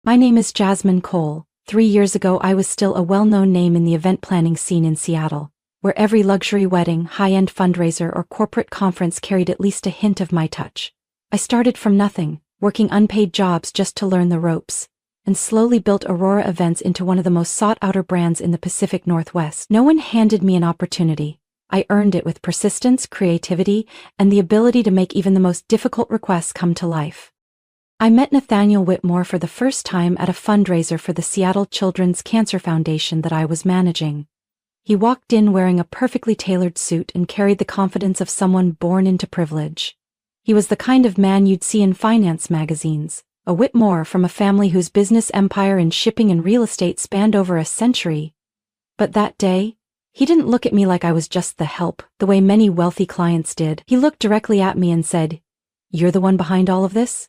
My name is Jasmine Cole. 3 years ago I was still a well-known name in the event planning scene in Seattle, where every luxury wedding, high-end fundraiser or corporate conference carried at least a hint of my touch. I started from nothing, working unpaid jobs just to learn the ropes, and slowly built Aurora Events into one of the most sought-after brands in the Pacific Northwest. No one handed me an opportunity. I earned it with persistence, creativity, and the ability to make even the most difficult requests come to life. I met Nathaniel Whitmore for the first time at a fundraiser for the Seattle Children's Cancer Foundation that I was managing. He walked in wearing a perfectly tailored suit and carried the confidence of someone born into privilege. He was the kind of man you'd see in finance magazines, a Whitmore from a family whose business empire in shipping and real estate spanned over a century. But that day, he didn't look at me like I was just the help, the way many wealthy clients did. He looked directly at me and said, "You're the one behind all of this?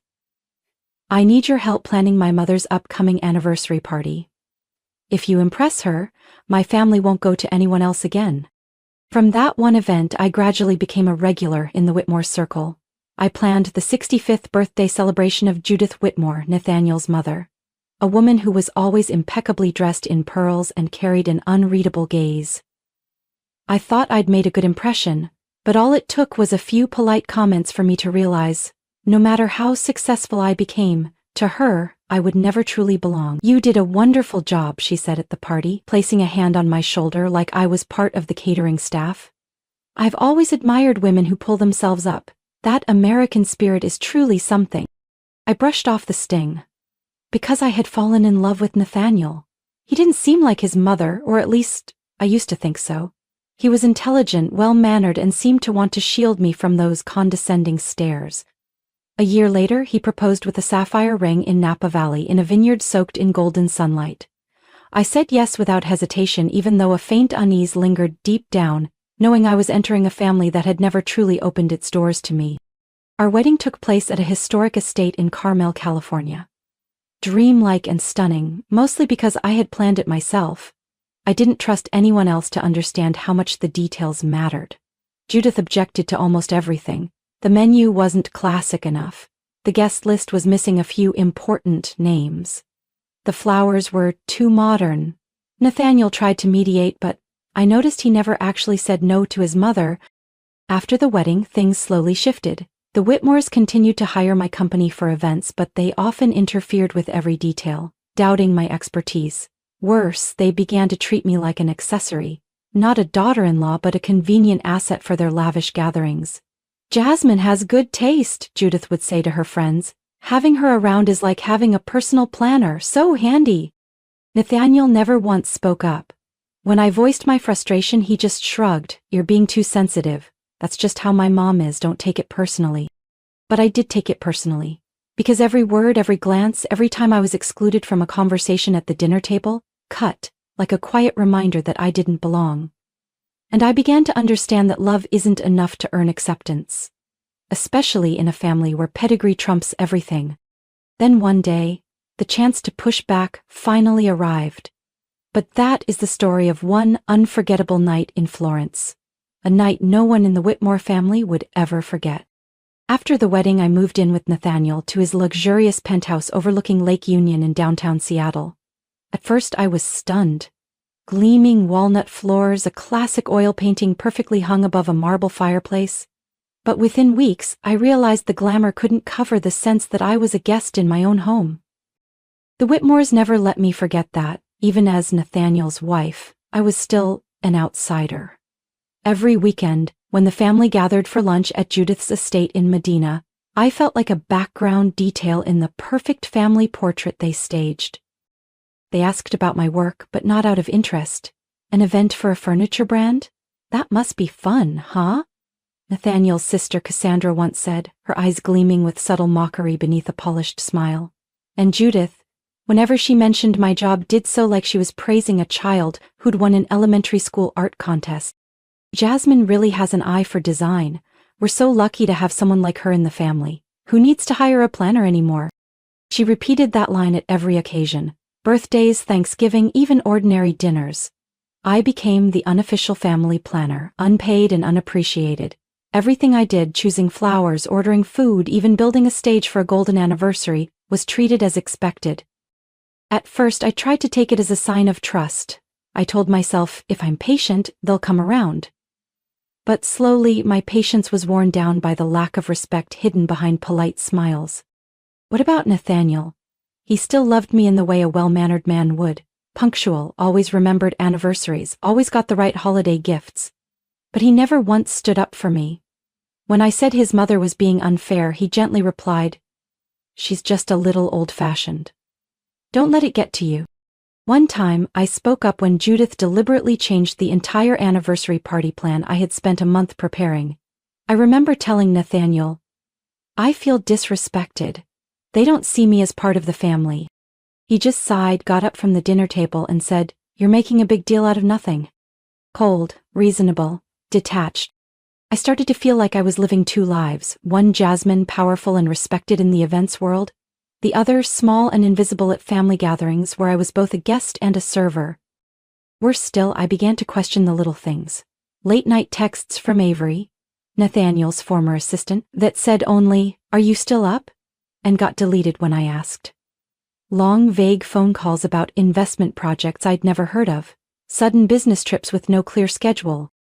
I need your help planning my mother's upcoming anniversary party. If you impress her, my family won't go to anyone else again." From that one event, I gradually became a regular in the Whitmore circle. I planned the 65th birthday celebration of Judith Whitmore, Nathaniel's mother, a woman who was always impeccably dressed in pearls and carried an unreadable gaze. I thought I'd made a good impression, but all it took was a few polite comments for me to realize, no matter how successful I became, to her, I would never truly belong. "You did a wonderful job," she said at the party, placing a hand on my shoulder like I was part of the catering staff. "I've always admired women who pull themselves up. That American spirit is truly something." I brushed off the sting. Because I had fallen in love with Nathaniel. He didn't seem like his mother, or at least, I used to think so. He was intelligent, well-mannered, and seemed to want to shield me from those condescending stares. A year later, he proposed with a sapphire ring in Napa Valley in a vineyard soaked in golden sunlight. I said yes without hesitation, even though a faint unease lingered deep down, knowing I was entering a family that had never truly opened its doors to me. Our wedding took place at a historic estate in Carmel, California. Dreamlike and stunning, mostly because I had planned it myself. I didn't trust anyone else to understand how much the details mattered. Judith objected to almost everything. The menu wasn't classic enough. The guest list was missing a few important names. The flowers were too modern. Nathaniel tried to mediate, but I noticed he never actually said no to his mother. After the wedding, things slowly shifted. The Whitmores continued to hire my company for events, but they often interfered with every detail, doubting my expertise. Worse, they began to treat me like an accessory, not a daughter-in-law but a convenient asset for their lavish gatherings. "Jasmine has good taste," Judith would say to her friends. "Having her around is like having a personal planner, so handy." Nathaniel never once spoke up. When I voiced my frustration, he just shrugged. "You're being too sensitive. That's just how my mom is, don't take it personally." But I did take it personally. Because every word, every glance, every time I was excluded from a conversation at the dinner table, cut, like a quiet reminder that I didn't belong. And I began to understand that love isn't enough to earn acceptance. Especially in a family where pedigree trumps everything. Then one day, the chance to push back finally arrived. But that is the story of one unforgettable night in Florence. A night no one in the Whitmore family would ever forget. After the wedding, I moved in with Nathaniel to his luxurious penthouse overlooking Lake Union in downtown Seattle. At first I was stunned. Gleaming walnut floors, a classic oil painting perfectly hung above a marble fireplace. But within weeks, I realized the glamour couldn't cover the sense that I was a guest in my own home. The Whitmores never let me forget that, even as Nathaniel's wife, I was still an outsider. Every weekend, when the family gathered for lunch at Judith's estate in Medina, I felt like a background detail in the perfect family portrait they staged. They asked about my work, but not out of interest. An event for a furniture brand? That must be fun, huh? Nathaniel's sister Cassandra once said, her eyes gleaming with subtle mockery beneath a polished smile. And Judith, whenever she mentioned my job, did so like she was praising a child who'd won an elementary school art contest. Jasmine really has an eye for design. We're so lucky to have someone like her in the family. Who needs to hire a planner anymore? She repeated that line at every occasion. Birthdays, Thanksgiving, even ordinary dinners. I became the unofficial family planner, unpaid and unappreciated. Everything I did, choosing flowers, ordering food, even building a stage for a golden anniversary, was treated as expected. At first I tried to take it as a sign of trust. I told myself, if I'm patient, they'll come around. But slowly my patience was worn down by the lack of respect hidden behind polite smiles. What about Nathaniel? He still loved me in the way a well-mannered man would. Punctual, always remembered anniversaries, always got the right holiday gifts. But he never once stood up for me. When I said his mother was being unfair, he gently replied, "She's just a little old-fashioned. Don't let it get to you." One time, I spoke up when Judith deliberately changed the entire anniversary party plan I had spent a month preparing. I remember telling Nathaniel, "I feel disrespected. They don't see me as part of the family." He just sighed, got up from the dinner table and said, "You're making a big deal out of nothing." Cold, reasonable, detached. I started to feel like I was living two lives, one Jasmine, powerful and respected in the events world, the other small and invisible at family gatherings where I was both a guest and a server. Worse still, I began to question the little things. Late-night texts from Avery, Nathaniel's former assistant, that said only, "Are you still up?" and got deleted when I asked. Long, vague phone calls about investment projects I'd never heard of. Sudden business trips with no clear schedule.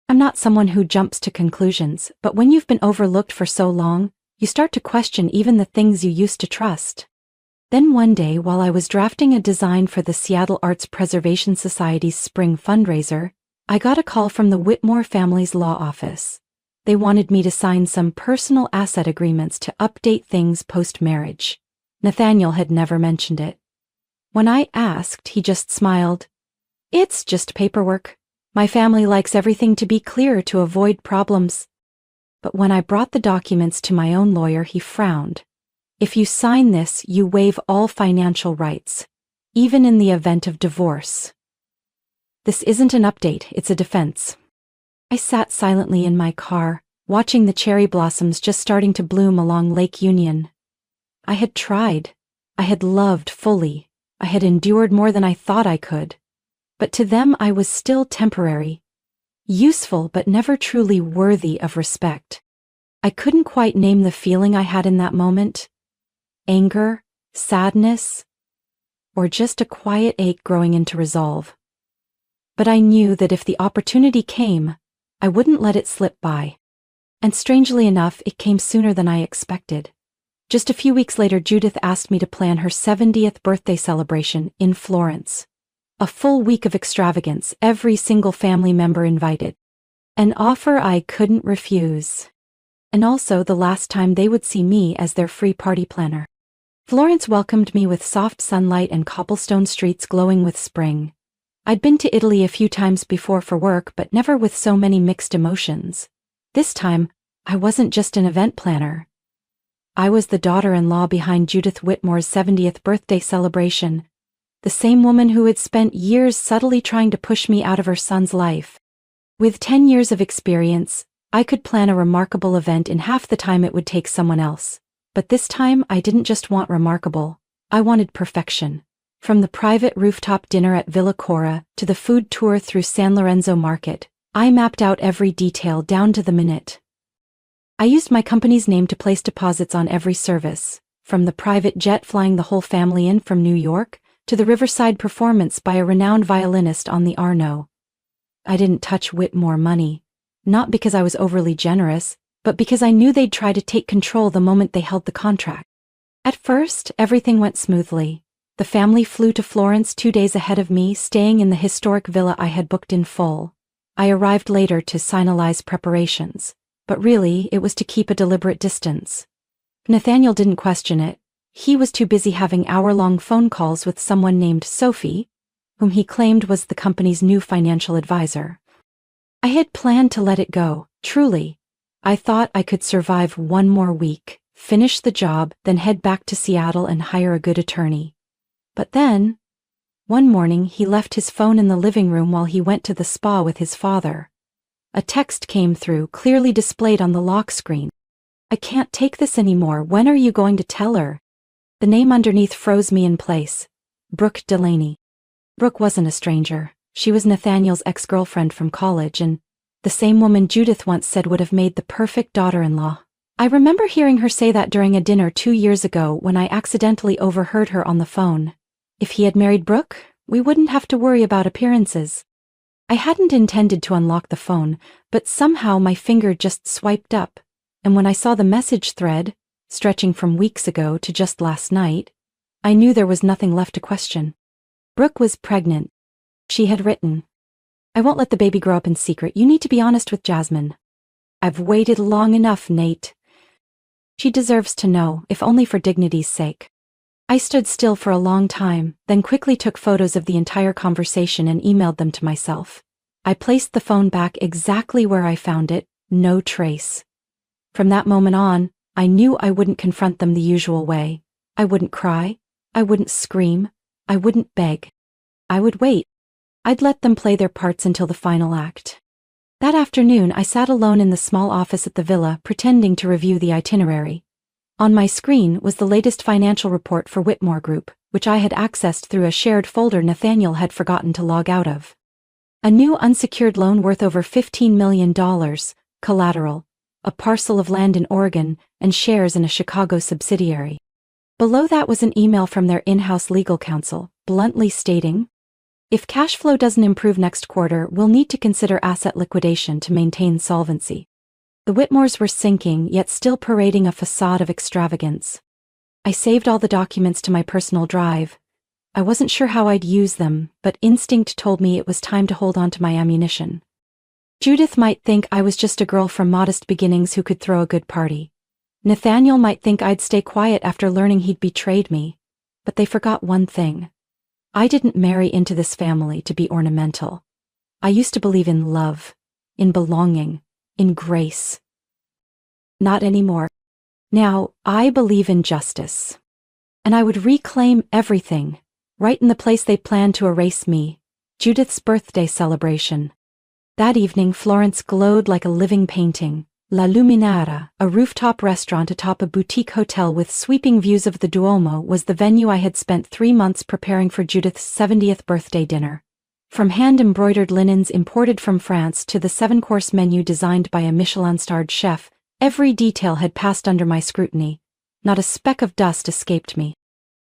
I'm not someone who jumps to conclusions, but when you've been overlooked for so long, you start to question even the things you used to trust. Then one day, while I was drafting a design for the Seattle Arts Preservation Society's spring fundraiser, I got a call from the Whitmore family's law office. They wanted me to sign some personal asset agreements to update things post-marriage. Nathaniel had never mentioned it. When I asked, he just smiled. "It's just paperwork. My family likes everything to be clear to avoid problems." But when I brought the documents to my own lawyer, he frowned. "If you sign this, you waive all financial rights, even in the event of divorce." This isn't an update, it's a defense. I sat silently in my car, watching the cherry blossoms just starting to bloom along Lake Union. I had tried. I had loved fully. I had endured more than I thought I could. But to them I was still temporary. Useful but never truly worthy of respect. I couldn't quite name the feeling I had in that moment. Anger, sadness, or just a quiet ache growing into resolve. But I knew that if the opportunity came, I wouldn't let it slip by. And strangely enough, it came sooner than I expected. Just a few weeks later, Judith asked me to plan her 70th birthday celebration in Florence. A full week of extravagance, every single family member invited. An offer I couldn't refuse. And also the last time they would see me as their free party planner. Florence welcomed me with soft sunlight and cobblestone streets glowing with spring. I'd been to Italy a few times before for work, but never with so many mixed emotions. This time, I wasn't just an event planner. I was the daughter-in-law behind Judith Whitmore's 70th birthday celebration. The same woman who had spent years subtly trying to push me out of her son's life. With 10 years of experience, I could plan a remarkable event in half the time it would take someone else. But this time, I didn't just want remarkable. I wanted perfection. From the private rooftop dinner at Villa Cora to the food tour through San Lorenzo Market, I mapped out every detail down to the minute. I used my company's name to place deposits on every service, from the private jet flying the whole family in from New York, to the riverside performance by a renowned violinist on the Arno. I didn't touch Whitmore money, not because I was overly generous, but because I knew they'd try to take control the moment they held the contract. At first, everything went smoothly. The family flew to Florence 2 days ahead of me, staying in the historic villa I had booked in full. I arrived later to finalize preparations, but really, it was to keep a deliberate distance. Nathaniel didn't question it. He was too busy having hour-long phone calls with someone named Sophie, whom he claimed was the company's new financial advisor. I had planned to let it go, truly. I thought I could survive one more week, finish the job, then head back to Seattle and hire a good attorney. But then, one morning he left his phone in the living room while he went to the spa with his father. A text came through, clearly displayed on the lock screen. "I can't take this anymore. When are you going to tell her?" The name underneath froze me in place. Brooke Delaney. Brooke wasn't a stranger. She was Nathaniel's ex-girlfriend from college, and the same woman Judith once said would have made the perfect daughter-in-law. I remember hearing her say that during a dinner 2 years ago when I accidentally overheard her on the phone. If he had married Brooke, we wouldn't have to worry about appearances. I hadn't intended to unlock the phone, but somehow my finger just swiped up, and when I saw the message thread, stretching from weeks ago to just last night, I knew there was nothing left to question. Brooke was pregnant. She had written, "I won't let the baby grow up in secret. You need to be honest with Jasmine. I've waited long enough, Nate. She deserves to know, if only for dignity's sake." I stood still for a long time, then quickly took photos of the entire conversation and emailed them to myself. I placed the phone back exactly where I found it, no trace. From that moment on, I knew I wouldn't confront them the usual way. I wouldn't cry. I wouldn't scream. I wouldn't beg. I would wait. I'd let them play their parts until the final act. That afternoon, I sat alone in the small office at the villa, pretending to review the itinerary. On my screen was the latest financial report for Whitmore Group, which I had accessed through a shared folder Nathaniel had forgotten to log out of. A new unsecured loan worth over $15 million, collateral, a parcel of land in Oregon, and shares in a Chicago subsidiary. Below that was an email from their in-house legal counsel, bluntly stating, "If cash flow doesn't improve next quarter, we'll need to consider asset liquidation to maintain solvency." The Whitmores were sinking, yet still parading a facade of extravagance. I saved all the documents to my personal drive. I wasn't sure how I'd use them, but instinct told me it was time to hold on to my ammunition. Judith might think I was just a girl from modest beginnings who could throw a good party. Nathaniel might think I'd stay quiet after learning he'd betrayed me. But they forgot one thing. I didn't marry into this family to be ornamental. I used to believe in love, in belonging, in grace. Not anymore. Now, I believe in justice. And I would reclaim everything, right in the place they planned to erase me, Judith's birthday celebration. That evening, Florence glowed like a living painting. La Luminara, a rooftop restaurant atop a boutique hotel with sweeping views of the Duomo, was the venue I had spent 3 months preparing for Judith's 70th birthday dinner. From hand-embroidered linens imported from France to the 7-course menu designed by a Michelin-starred chef, every detail had passed under my scrutiny. Not a speck of dust escaped me.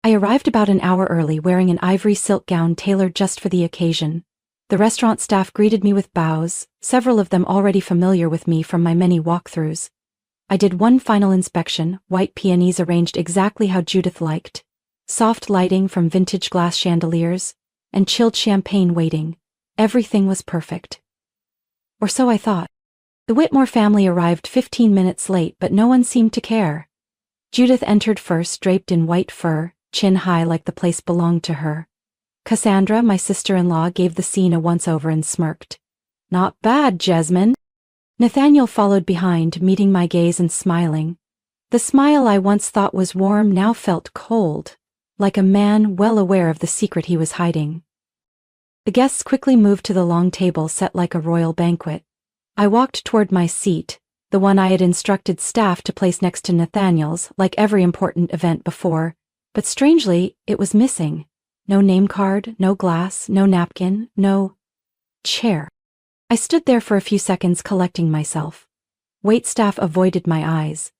I arrived about an hour early, wearing an ivory silk gown tailored just for the occasion. The restaurant staff greeted me with bows, several of them already familiar with me from my many walkthroughs. I did one final inspection, white peonies arranged exactly how Judith liked, soft lighting from vintage glass chandeliers, and chilled champagne waiting. Everything was perfect. Or so I thought. The Whitmore family arrived 15 minutes late, but no one seemed to care. Judith entered first, draped in white fur, chin high like the place belonged to her. Cassandra, my sister-in-law, gave the scene a once-over and smirked. "Not bad, Jasmine." Nathaniel followed behind, meeting my gaze and smiling. The smile I once thought was warm now felt cold, like a man well aware of the secret he was hiding. The guests quickly moved to the long table set like a royal banquet. I walked toward my seat, the one I had instructed staff to place next to Nathaniel's, like every important event before, but strangely, it was missing. No name card, no glass, no napkin, no chair. I stood there for a few seconds collecting myself. Waitstaff avoided my eyes.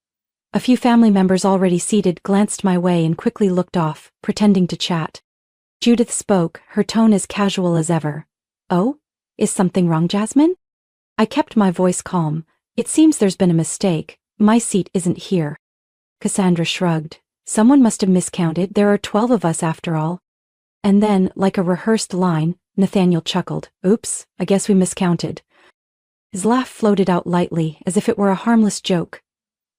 A few family members already seated glanced my way and quickly looked off, pretending to chat. Judith spoke, her tone as casual as ever. "Oh? Is something wrong, Jasmine?" I kept my voice calm. "It seems there's been a mistake. My seat isn't here." Cassandra shrugged. "Someone must have miscounted. There are 12 of us after all." And then, like a rehearsed line, Nathaniel chuckled. "Oops, I guess we miscounted." His laugh floated out lightly, as if it were a harmless joke.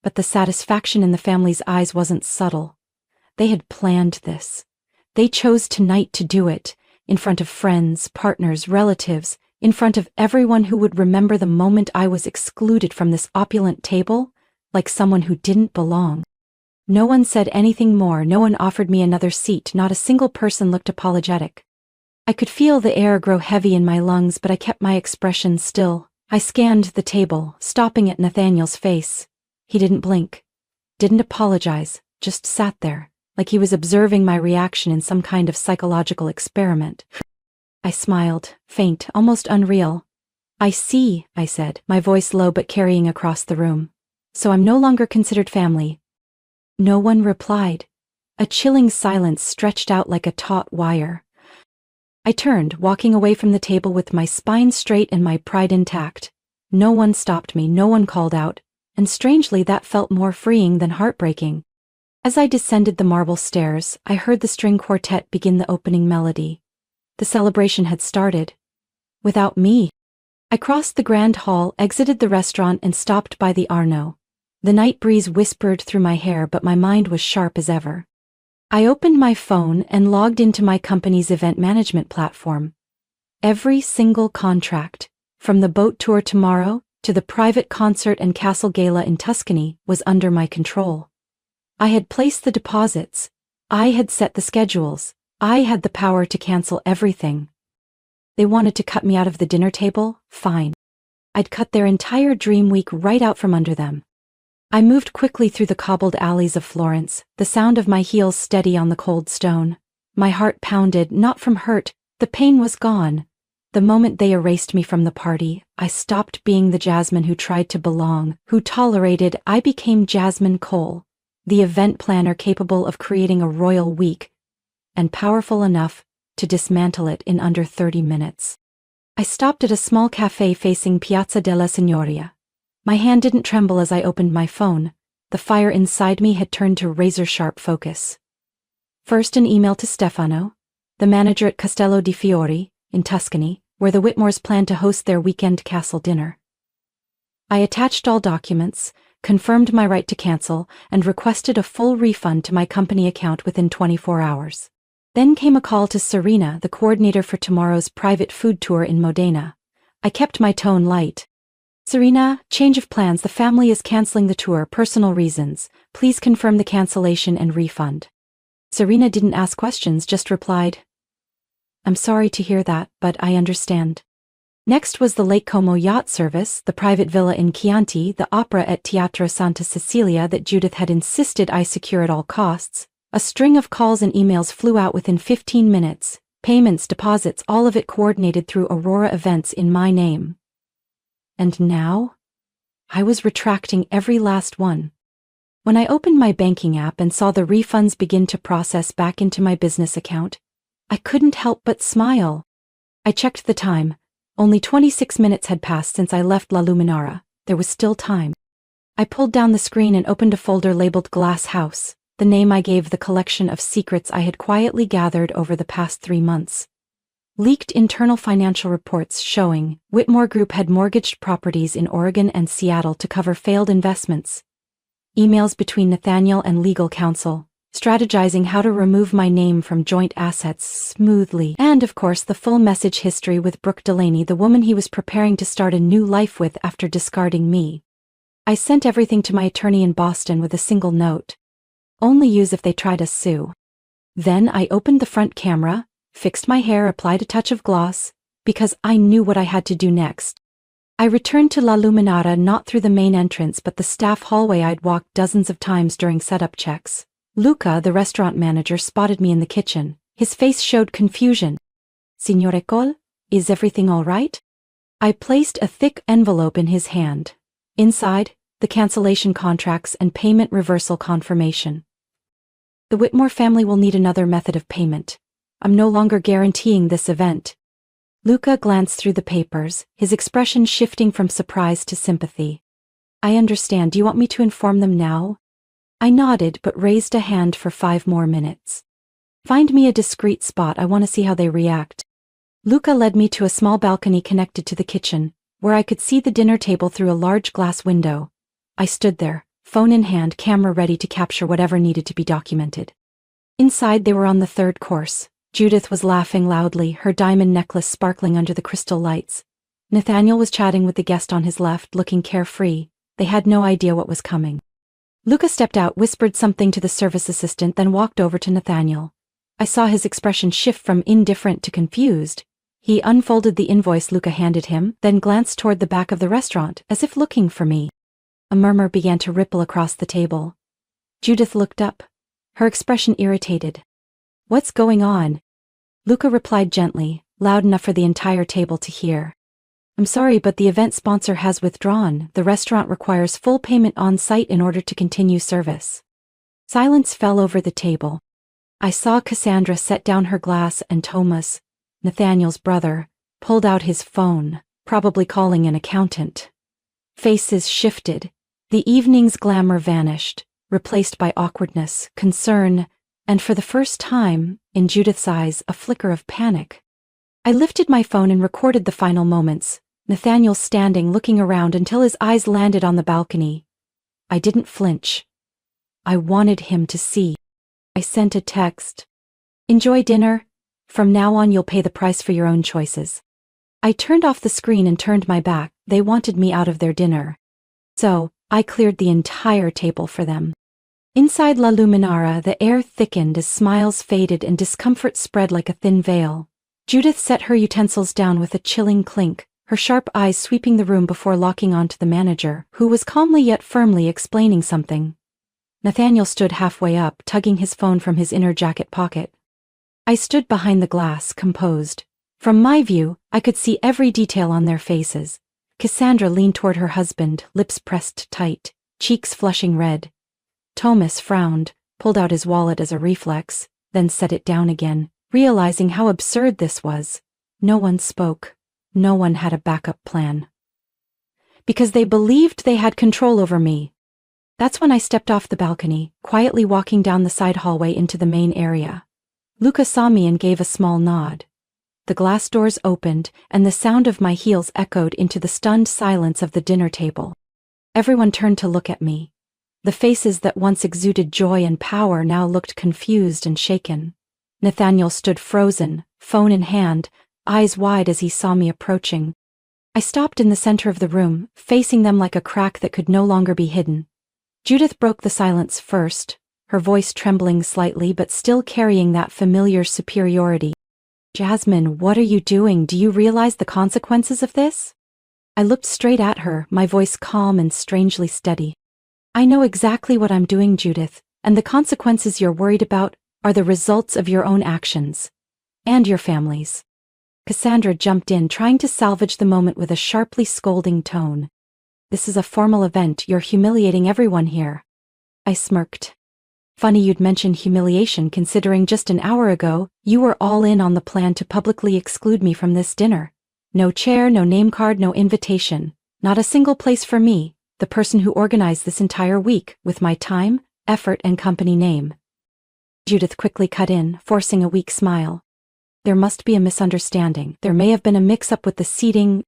But the satisfaction in the family's eyes wasn't subtle. They had planned this. They chose tonight to do it, in front of friends, partners, relatives, in front of everyone who would remember the moment I was excluded from this opulent table, like someone who didn't belong. No one said anything more, no one offered me another seat, not a single person looked apologetic. I could feel the air grow heavy in my lungs, but I kept my expression still. I scanned the table, stopping at Nathaniel's face. He didn't blink, didn't apologize, just sat there, like he was observing my reaction in some kind of psychological experiment. I smiled, faint, almost unreal. "I see," I said, my voice low but carrying across the room. "So I'm no longer considered family." No one replied. A chilling silence stretched out like a taut wire. I turned, walking away from the table with my spine straight and my pride intact. No one stopped me, no one called out, and strangely that felt more freeing than heartbreaking. As I descended the marble stairs, I heard the string quartet begin the opening melody. The celebration had started. Without me. I crossed the grand hall, exited the restaurant and stopped by the Arno. The night breeze whispered through my hair, but my mind was sharp as ever. I opened my phone and logged into my company's event management platform. Every single contract, from the boat tour tomorrow to the private concert and castle gala in Tuscany, was under my control. I had placed the deposits. I had set the schedules. I had the power to cancel everything. They wanted to cut me out of the dinner table? Fine. I'd cut their entire dream week right out from under them. I moved quickly through the cobbled alleys of Florence, the sound of my heels steady on the cold stone. My heart pounded, not from hurt, the pain was gone. The moment they erased me from the party, I stopped being the Jasmine who tried to belong, who tolerated. I became Jasmine Cole, the event planner capable of creating a royal week, and powerful enough to dismantle it in under 30 minutes. I stopped at a small cafe facing Piazza della Signoria. My hand didn't tremble as I opened my phone. The fire inside me had turned to razor-sharp focus. First, an email to Stefano, the manager at Castello di Fiori, in Tuscany, where the Whitmores planned to host their weekend castle dinner. I attached all documents, confirmed my right to cancel, and requested a full refund to my company account within 24 hours. Then came a call to Serena, the coordinator for tomorrow's private food tour in Modena. I kept my tone light. Serena, change of plans. The family is canceling the tour, personal reasons. Please confirm the cancellation and refund. Serena didn't ask questions, just replied, I'm sorry to hear that, but I understand. Next was the Lake Como yacht service, the private villa in Chianti, the opera at Teatro Santa Cecilia that Judith had insisted I secure at all costs. A string of calls and emails flew out within 15 minutes. Payments, deposits, all of it coordinated through Aurora Events in my name. And now? I was retracting every last one. When I opened my banking app and saw the refunds begin to process back into my business account, I couldn't help but smile. I checked the time. Only 26 minutes had passed since I left La Luminara. There was still time. I pulled down the screen and opened a folder labeled Glass House, the name I gave the collection of secrets I had quietly gathered over the past 3 months. Leaked internal financial reports showing Whitmore Group had mortgaged properties in Oregon and Seattle to cover failed investments. Emails between Nathaniel and legal counsel, strategizing how to remove my name from joint assets smoothly. And of course the full message history with Brooke Delaney, the woman he was preparing to start a new life with after discarding me. I sent everything to my attorney in Boston with a single note. Only use if they try to sue. Then I opened the front camera, fixed my hair, applied a touch of gloss, because I knew what I had to do next. I returned to La Luminara not through the main entrance but the staff hallway I'd walked dozens of times during setup checks. Luca, the restaurant manager, spotted me in the kitchen. His face showed confusion. Signore Cole, is everything all right? I placed a thick envelope in his hand. Inside, the cancellation contracts and payment reversal confirmation. The Whitmore family will need another method of payment. I'm no longer guaranteeing this event. Luca glanced through the papers, his expression shifting from surprise to sympathy. I understand. Do you want me to inform them now? I nodded but raised a hand for 5 more minutes. Find me a discreet spot. I want to see how they react. Luca led me to a small balcony connected to the kitchen, where I could see the dinner table through a large glass window. I stood there, phone in hand, camera ready to capture whatever needed to be documented. Inside they were on the 3rd course. Judith was laughing loudly, her diamond necklace sparkling under the crystal lights. Nathaniel was chatting with the guest on his left, looking carefree. They had no idea what was coming. Luca stepped out, whispered something to the service assistant, then walked over to Nathaniel. I saw his expression shift from indifferent to confused. He unfolded the invoice Luca handed him, then glanced toward the back of the restaurant, as if looking for me. A murmur began to ripple across the table. Judith looked up, her expression irritated. What's going on? Luca replied gently, loud enough for the entire table to hear. I'm sorry, but the event sponsor has withdrawn. The restaurant requires full payment on site in order to continue service. Silence fell over the table. I saw Cassandra set down her glass and Thomas, Nathaniel's brother, pulled out his phone, probably calling an accountant. Faces shifted. The evening's glamour vanished, replaced by awkwardness, concern, and for the first time, in Judith's eyes, a flicker of panic. I lifted my phone and recorded the final moments, Nathaniel standing looking around until his eyes landed on the balcony. I didn't flinch. I wanted him to see. I sent a text. "Enjoy dinner. From now on you'll pay the price for your own choices." I turned off the screen and turned my back. They wanted me out of their dinner. So, I cleared the entire table for them. Inside La Luminara, the air thickened as smiles faded and discomfort spread like a thin veil. Judith set her utensils down with a chilling clink, her sharp eyes sweeping the room before locking onto the manager, who was calmly yet firmly explaining something. Nathaniel stood halfway up, tugging his phone from his inner jacket pocket. I stood behind the glass, composed. From my view, I could see every detail on their faces. Cassandra leaned toward her husband, lips pressed tight, cheeks flushing red. Thomas frowned, pulled out his wallet as a reflex, then set it down again, realizing how absurd this was. No one spoke. No one had a backup plan. Because they believed they had control over me. That's when I stepped off the balcony, quietly walking down the side hallway into the main area. Luca saw me and gave a small nod. The glass doors opened, and the sound of my heels echoed into the stunned silence of the dinner table. Everyone turned to look at me. The faces that once exuded joy and power now looked confused and shaken. Nathaniel stood frozen, phone in hand, eyes wide as he saw me approaching. I stopped in the center of the room, facing them like a crack that could no longer be hidden. Judith broke the silence first, her voice trembling slightly but still carrying that familiar superiority. "Jasmine, what are you doing? Do you realize the consequences of this?" I looked straight at her, my voice calm and strangely steady. "I know exactly what I'm doing, Judith, and the consequences you're worried about are the results of your own actions. And your family's." Cassandra jumped in, trying to salvage the moment with a sharply scolding tone. "This is a formal event, you're humiliating everyone here." I smirked. "Funny you'd mention humiliation considering just an hour ago, you were all in on the plan to publicly exclude me from this dinner. No chair, no name card, no invitation. Not a single place for me, the person who organized this entire week, with my time, effort, and company name." Judith quickly cut in, forcing a weak smile. "There must be a misunderstanding. There may have been a mix-up with the seating."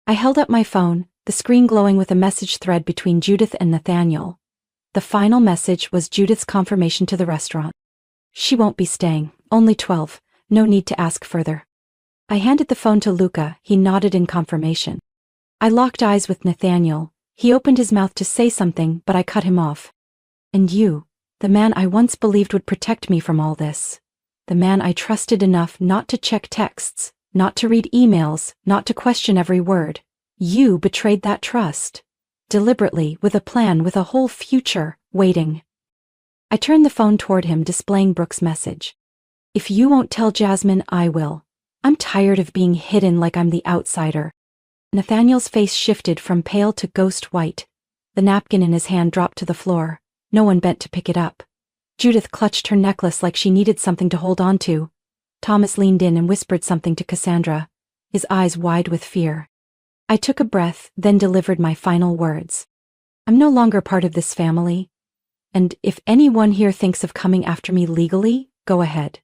I held up my phone, the screen glowing with a message thread between Judith and Nathaniel. The final message was Judith's confirmation to the restaurant. "She won't be staying. Only 12. No need to ask further." I handed the phone to Luca. He nodded in confirmation. I locked eyes with Nathaniel. He opened his mouth to say something, but I cut him off. "And you, the man I once believed would protect me from all this. The man I trusted enough not to check texts, not to read emails, not to question every word. You betrayed that trust. Deliberately, with a plan, with a whole future, waiting." I turned the phone toward him, displaying Brooke's message. "If you won't tell Jasmine, I will. I'm tired of being hidden like I'm the outsider." Nathaniel's face shifted from pale to ghost white. The napkin in his hand dropped to the floor. No one bent to pick it up. Judith clutched her necklace like she needed something to hold on to. Thomas leaned in and whispered something to Cassandra, his eyes wide with fear. I took a breath, then delivered my final words. "I'm no longer part of this family. And if anyone here thinks of coming after me legally, go ahead.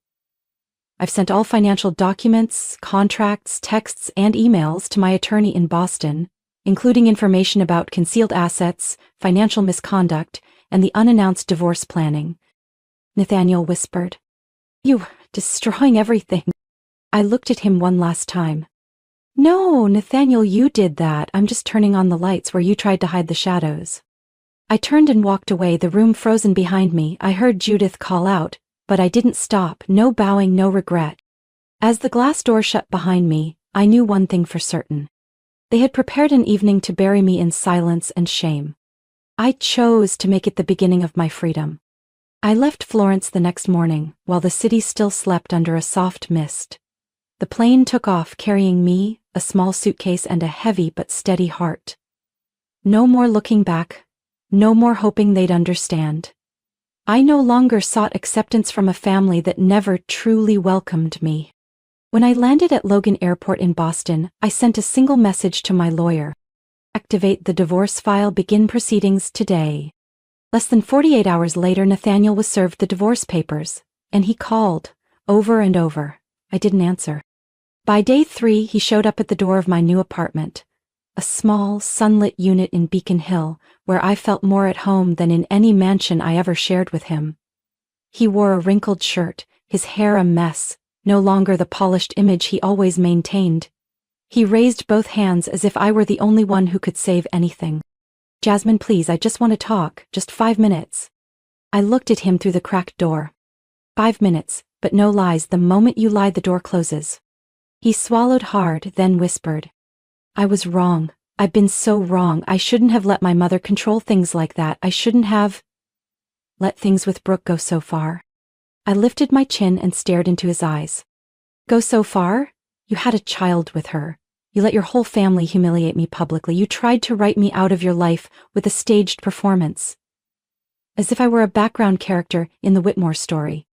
I've sent all financial documents, contracts, texts, and emails to my attorney in Boston, including information about concealed assets, financial misconduct, and the unannounced divorce planning." Nathaniel whispered. "You, destroying everything." I looked at him one last time. "No, Nathaniel, you did that. I'm just turning on the lights where you tried to hide the shadows." I turned and walked away, the room frozen behind me. I heard Judith call out, but I didn't stop, no bowing, no regret. As the glass door shut behind me, I knew one thing for certain. They had prepared an evening to bury me in silence and shame. I chose to make it the beginning of my freedom. I left Florence the next morning, while the city still slept under a soft mist. The plane took off carrying me, a small suitcase, and a heavy but steady heart. No more looking back, no more hoping they'd understand. I no longer sought acceptance from a family that never truly welcomed me. When I landed at Logan Airport in Boston, I sent a single message to my lawyer. Activate the divorce file, begin proceedings today. Less than 48 hours later, Nathaniel was served the divorce papers, and he called, over and over. I didn't answer. By day 3, he showed up at the door of my new apartment, a small, sunlit unit in Beacon Hill, where I felt more at home than in any mansion I ever shared with him. He wore a wrinkled shirt, his hair a mess, no longer the polished image he always maintained. He raised both hands as if I were the only one who could save anything. Jasmine, please, I just want to talk, just 5 minutes. I looked at him through the cracked door. 5 minutes, but no lies, the moment you lie the door closes. He swallowed hard, then whispered. I was wrong. I've been so wrong. I shouldn't have let my mother control things like that. I shouldn't have let things with Brooke go so far. I lifted my chin and stared into his eyes. Go so far? You had a child with her. You let your whole family humiliate me publicly. You tried to write me out of your life with a staged performance. As if I were a background character in the Whitmore story.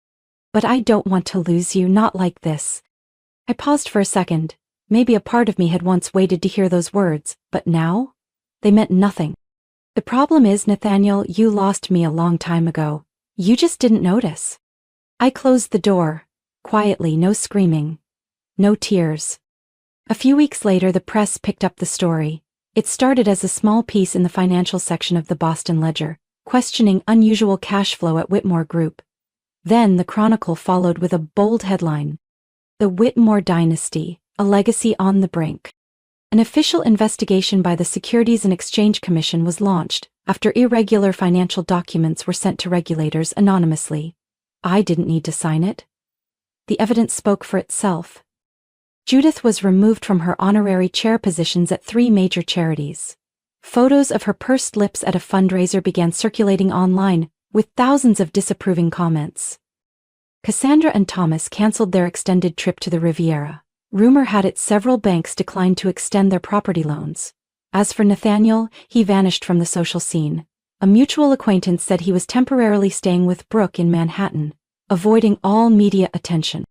But I don't want to lose you, not like this. I paused for a second. Maybe a part of me had once waited to hear those words, but now? They meant nothing. The problem is, Nathaniel, you lost me a long time ago. You just didn't notice. I closed the door, quietly, no screaming, no tears. A few weeks later, the press picked up the story. It started as a small piece in the financial section of the Boston Ledger, questioning unusual cash flow at Whitmore Group. Then the Chronicle followed with a bold headline. The Whitmore Dynasty, a legacy on the brink. An official investigation by the Securities and Exchange Commission was launched after irregular financial documents were sent to regulators anonymously. I didn't need to sign it. The evidence spoke for itself. Judith was removed from her honorary chair positions at 3 major charities. Photos of her pursed lips at a fundraiser began circulating online, with thousands of disapproving comments. Cassandra and Thomas canceled their extended trip to the Riviera. Rumor had it several banks declined to extend their property loans. As for Nathaniel, he vanished from the social scene. A mutual acquaintance said he was temporarily staying with Brooke in Manhattan, avoiding all media attention.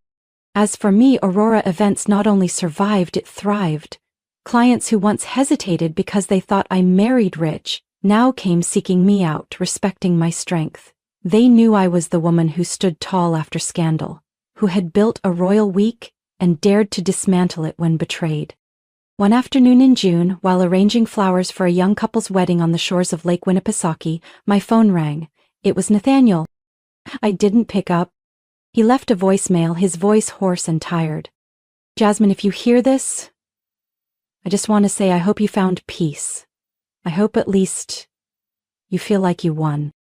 As for me, Aurora Events not only survived, it thrived. Clients who once hesitated because they thought I married rich, now came seeking me out, respecting my strength. They knew I was the woman who stood tall after scandal, who had built a royal week and dared to dismantle it when betrayed. One afternoon in June, while arranging flowers for a young couple's wedding on the shores of Lake Winnipesaukee, my phone rang. It was Nathaniel. I didn't pick up. He left a voicemail, his voice hoarse and tired. Jasmine, if you hear this, I just want to say I hope you found peace. I hope at least you feel like you won.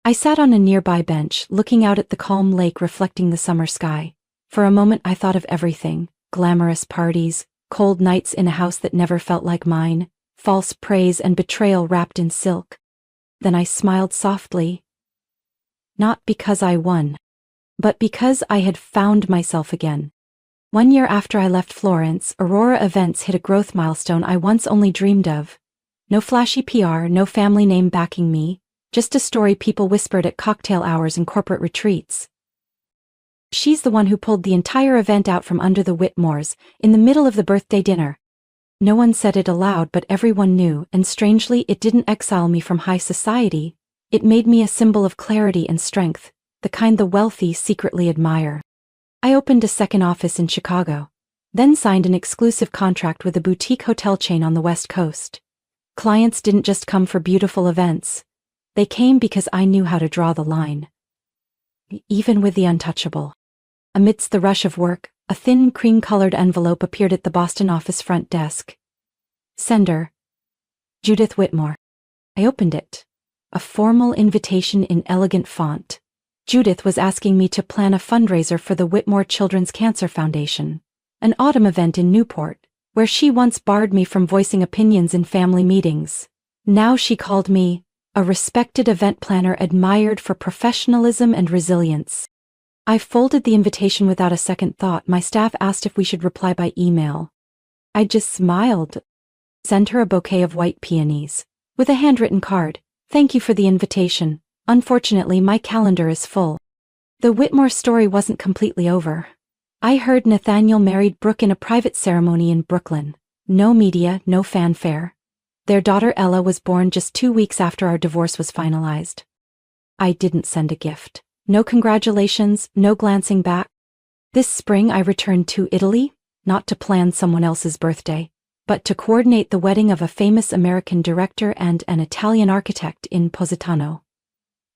I sat on a nearby bench, looking out at the calm lake reflecting the summer sky. For a moment I thought of everything: glamorous parties, cold nights in a house that never felt like mine, false praise and betrayal wrapped in silk. Then I smiled softly. Not because I won, but because I had found myself again. 1 year after I left Florence, Aurora Events hit a growth milestone I once only dreamed of. No flashy PR, no family name backing me, just a story people whispered at cocktail hours and corporate retreats. She's the one who pulled the entire event out from under the Whitmores, in the middle of the birthday dinner. No one said it aloud, but everyone knew, and strangely, it didn't exile me from high society. It made me a symbol of clarity and strength, the kind the wealthy secretly admire. I opened a second office in Chicago, then signed an exclusive contract with a boutique hotel chain on the West Coast. Clients didn't just come for beautiful events. They came because I knew how to draw the line. Even with the untouchable. Amidst the rush of work, a thin cream-colored envelope appeared at the Boston office front desk. Sender: Judith Whitmore. I opened it. A formal invitation in elegant font. Judith was asking me to plan a fundraiser for the Whitmore Children's Cancer Foundation, an autumn event in Newport, where she once barred me from voicing opinions in family meetings. Now she called me a respected event planner admired for professionalism and resilience. I folded the invitation without a second thought. My staff asked if we should reply by email. I just smiled. Sent her a bouquet of white peonies, with a handwritten card. Thank you for the invitation. Unfortunately, my calendar is full. The Whitmore story wasn't completely over. I heard Nathaniel married Brooke in a private ceremony in Brooklyn. No media, no fanfare. Their daughter Ella was born just 2 weeks after our divorce was finalized. I didn't send a gift. No congratulations, no glancing back. This spring I returned to Italy, not to plan someone else's birthday, but to coordinate the wedding of a famous American director and an Italian architect in Positano.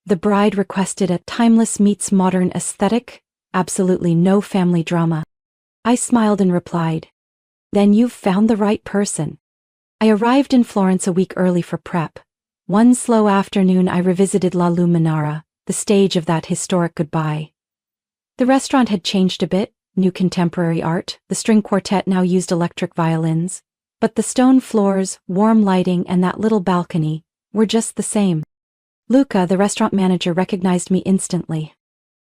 The bride requested a timeless meets modern aesthetic, absolutely no family drama. I smiled and replied, "Then you've found the right person." I arrived in Florence a week early for prep. One slow afternoon I revisited La Luminara, the stage of that historic goodbye. The restaurant had changed a bit, new contemporary art, the string quartet now used electric violins, but the stone floors, warm lighting, and that little balcony were just the same. Luca, the restaurant manager, recognized me instantly.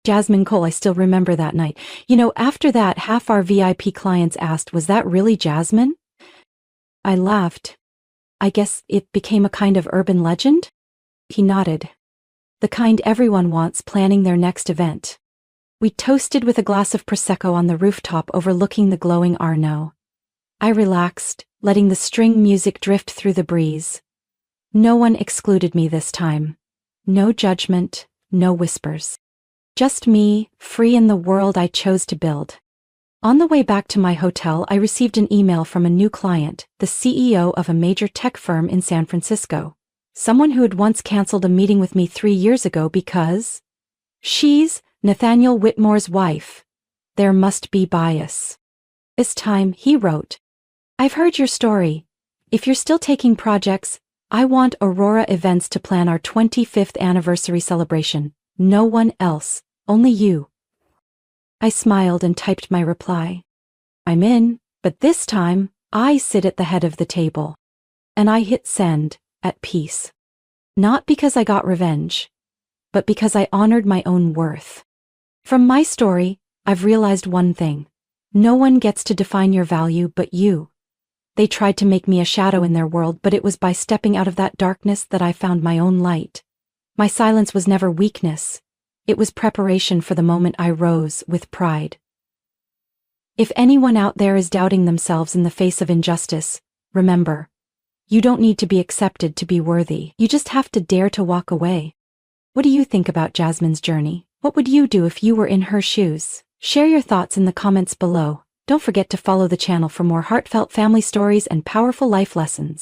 Jasmine Cole, I still remember that night. After that, half our VIP clients asked, "Was that really Jasmine?" I laughed. "I guess it became a kind of urban legend?" He nodded. "The kind everyone wants planning their next event." We toasted with a glass of Prosecco on the rooftop overlooking the glowing Arno. I relaxed, letting the string music drift through the breeze. No one excluded me this time. No judgment, no whispers. Just me, free in the world I chose to build. On the way back to my hotel, I received an email from a new client, the CEO of a major tech firm in San Francisco. Someone who had once canceled a meeting with me 3 years ago because she's Nathaniel Whitmore's wife. There must be bias. This time, he wrote, "I've heard your story. If you're still taking projects, I want Aurora Events to plan our 25th anniversary celebration. No one else, only you." I smiled and typed my reply. "I'm in, but this time, I sit at the head of the table." And I hit send, at peace. Not because I got revenge, but because I honored my own worth. From my story, I've realized one thing. No one gets to define your value but you. They tried to make me a shadow in their world, but it was by stepping out of that darkness that I found my own light. My silence was never weakness. It was preparation for the moment I rose with pride. If anyone out there is doubting themselves in the face of injustice, remember, you don't need to be accepted to be worthy. You just have to dare to walk away. What do you think about Jasmine's journey? What would you do if you were in her shoes? Share your thoughts in the comments below. Don't forget to follow the channel for more heartfelt family stories and powerful life lessons.